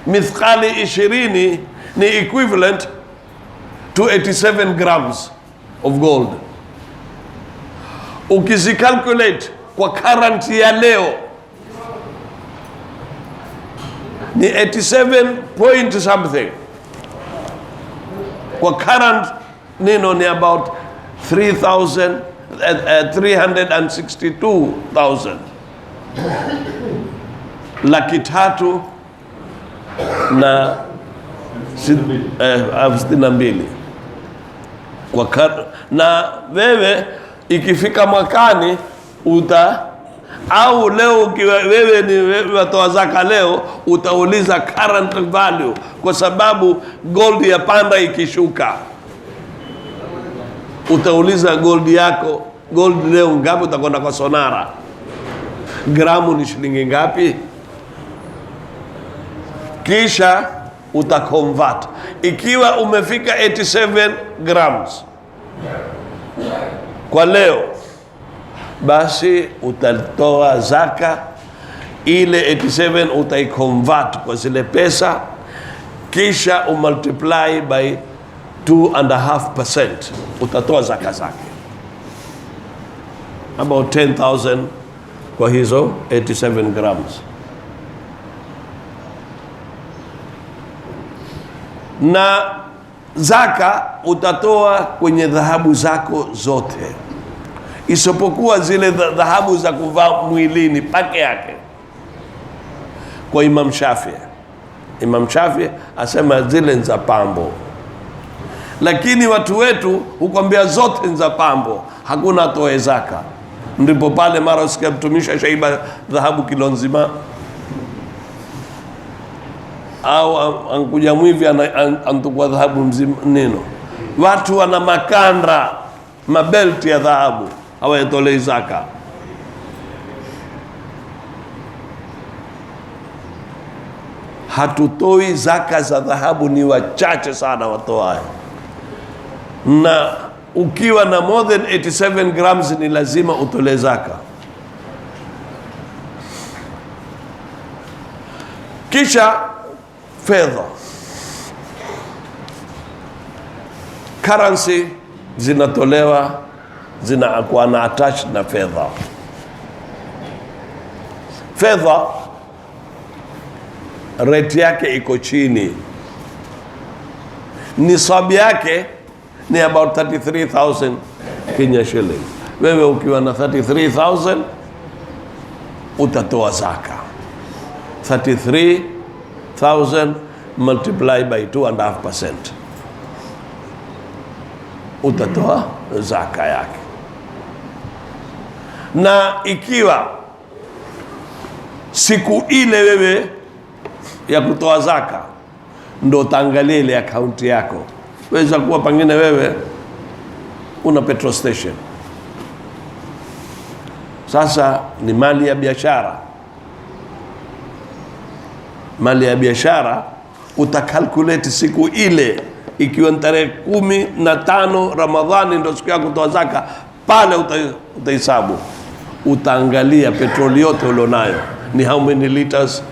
Mithqali 20 ni equivalent to 87 grams of gold. Ukizicalculate kwa current ya leo ni 87 point something. Kwa current nino ni about 362,000, laki tatu na 62. Na wewe ikifika mwakani au leo ukiwa wewe ni watoa zaka leo, utauliza current value, kwa sababu gold ya panda ikishuka. Utauliza gold yako, gold leo ngapi? Utakwenda kwa sonara, gramu ni shilingi ngapi? Kisha utaconvert. Ikiwa umefika 87 grams kwa leo, basi utatoa zaka. Ile 87 utaiconvert kwa zile pesa, kisha umultiply by 2.5%, utatoa zaka zake about 10,000 kwa hizo 87 grams. Na zaka utatoa kwenye dhahabu zako zote, isipokuwa zile dhahabu za kuvaa mwilini peke yake. Kwa Imam Shafi asema zile ni za pambo, lakini watu wetu hukwambia zote ni za pambo, hakuna atoe zaka. Ndipo pale mara usikia mtumisha shaiba dhahabu kilo nzima, au ankuja mwivi antukua dhahabu mzima neno. Watu wana makanda, mabelti ya dhahabu, hawayatolei zaka. Hatutoi zaka za dhahabu, ni wachache sana watoayo. Na ukiwa na more than 87 grams ni lazima utolee zaka. Kisha fedha, currency zinatolewa, zinakuwa na attached na fedha. Fedha rate yake iko chini, nisabu yake ni about 33,000 Kenya shilling. Wewe ukiwa na 33,000 utatoa zaka. 33,000 multiply by 2.5%, utatoa zaka yake. Na ikiwa siku ile wewe ya kutoa zaka ndo utaangalia ile akaunti yako, weza kuwa pengine wewe una petrol station. Sasa ni mali ya biashara. Mali ya biashara utakalkulate siku ile, ikiwa ni tarehe 15 Ramadhani ndo siku ya kutoa zaka, pale utahesabu, utaangalia petroli yote ulionayo ni how many liters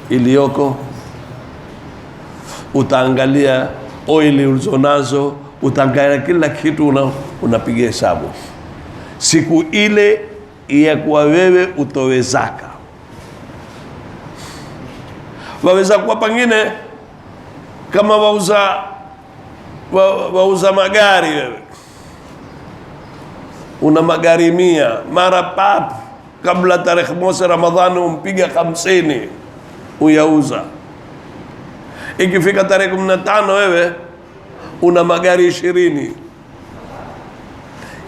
iliyoko, utaangalia oili ulizonazo, utaangalia kila kitu, unapiga hesabu siku ile ya kuwa wewe utowe zaka. Waweza kuwa pengine kama wauza magari, wewe una magari 100, mara pap kabla tarehe 1 Ramadhani umpiga 50 uyauza. Ikifika tarehe 15 wewe una magari 20,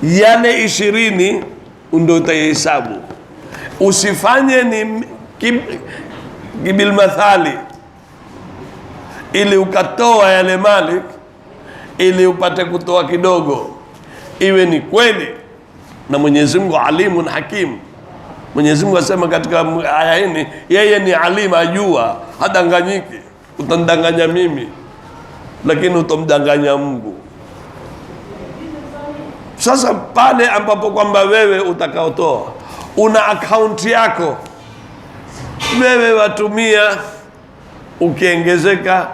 yale 20 ndio utahesabu. Usifanye ni kibil mathali ili ukatoa yale mali ili upate kutoa kidogo. Iwe ni kweli, na Mwenyezi Mungu alimun hakim. Mwenyezi Mungu asema katika aya hii, yeye ni alim, ajua, hadanganyiki. Utandanganya mimi lakini utomdanganya Mungu. Sasa pale ambapo kwamba wewe utakaotoa una akaunti yako, wewe watumia, ukiongezeka,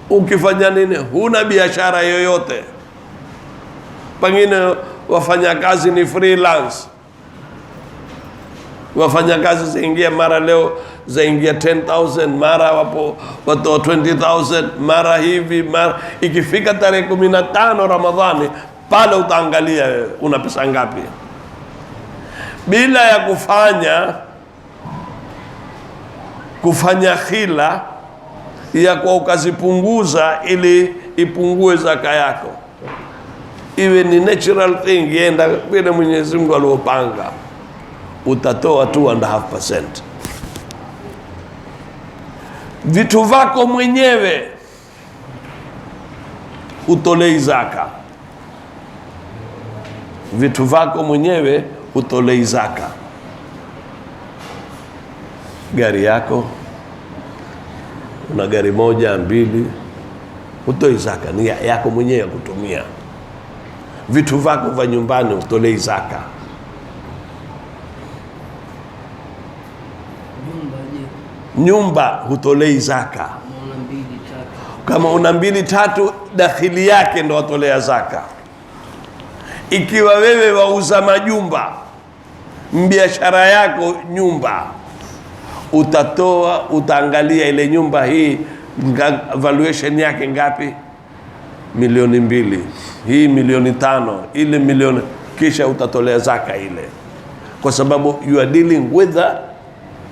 ukifanya nini, huna biashara yoyote, pengine wafanya kazi ni freelance, wafanya kazi zaingia, mara leo zaingia 10,000, mara wapo watoa 20,000, mara hivi, mara ikifika tarehe 15 Ramadhani, pale utaangalia wewe una pesa ngapi, bila ya kufanya khila ya kwa ukazipunguza ili ipungue zaka yako. Iwe ni natural thing, yenda vile Mwenyezi Mungu aliopanga, utatoa 2.5%. Vitu vako mwenyewe utolei zaka. Vitu vako mwenyewe utolei zaka. Gari yako, una gari 1, 2, utoi zaka, ni yako mwenyewe ya kutumia. Vitu vako vya nyumbani utolei zaka. Nyumba hutolei zaka. Kama una 2, 3, dakhili yake ndo watolea zaka. Ikiwa wewe wauza majumba, biashara yako nyumba, utaangalia ile nyumba hii valuation yake ngapi, 2,000,000, hii 5,000,000, ile 1,000,000, kisha utatolea zaka ile, kwa sababu you are dealing with the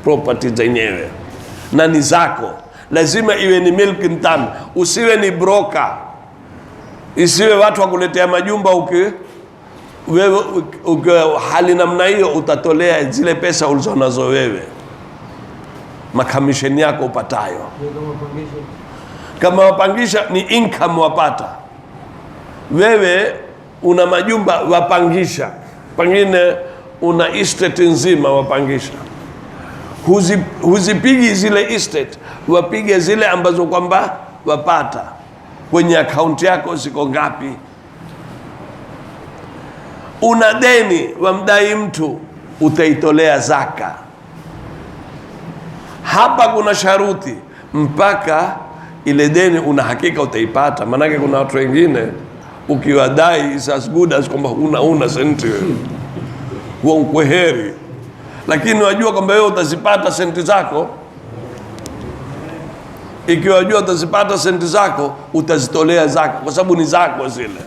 property zenyewe na ni zako. Lazima iwe ni milk tam, usiwe ni broker, isiwe watu wakuletea majumba wewe hali namna hiyo, utatolea zile pesa ulizonazo wewe, makamisheni yako upatayo. Kama wapangisha ni income wapata. Wewe una majumba wapangisha, pengine una estate nzima wapangisha, huzipigi zile estate, wapige zile ambazo kwamba wapata. Kwenye akaunti yako ziko ngapi? Una deni wamdai mtu, utaitolea zaka. Hapa kuna sharuti, mpaka ile deni una hakika utaipata. Maanake kuna watu wengine ukiwadai is as good as kwamba una senti huwa ukweheri, lakini wajua kwamba wewe utazipata senti zako. Ikiwa wajua utazipata senti zako, utazitolea zaka, kwa sababu ni zako zile.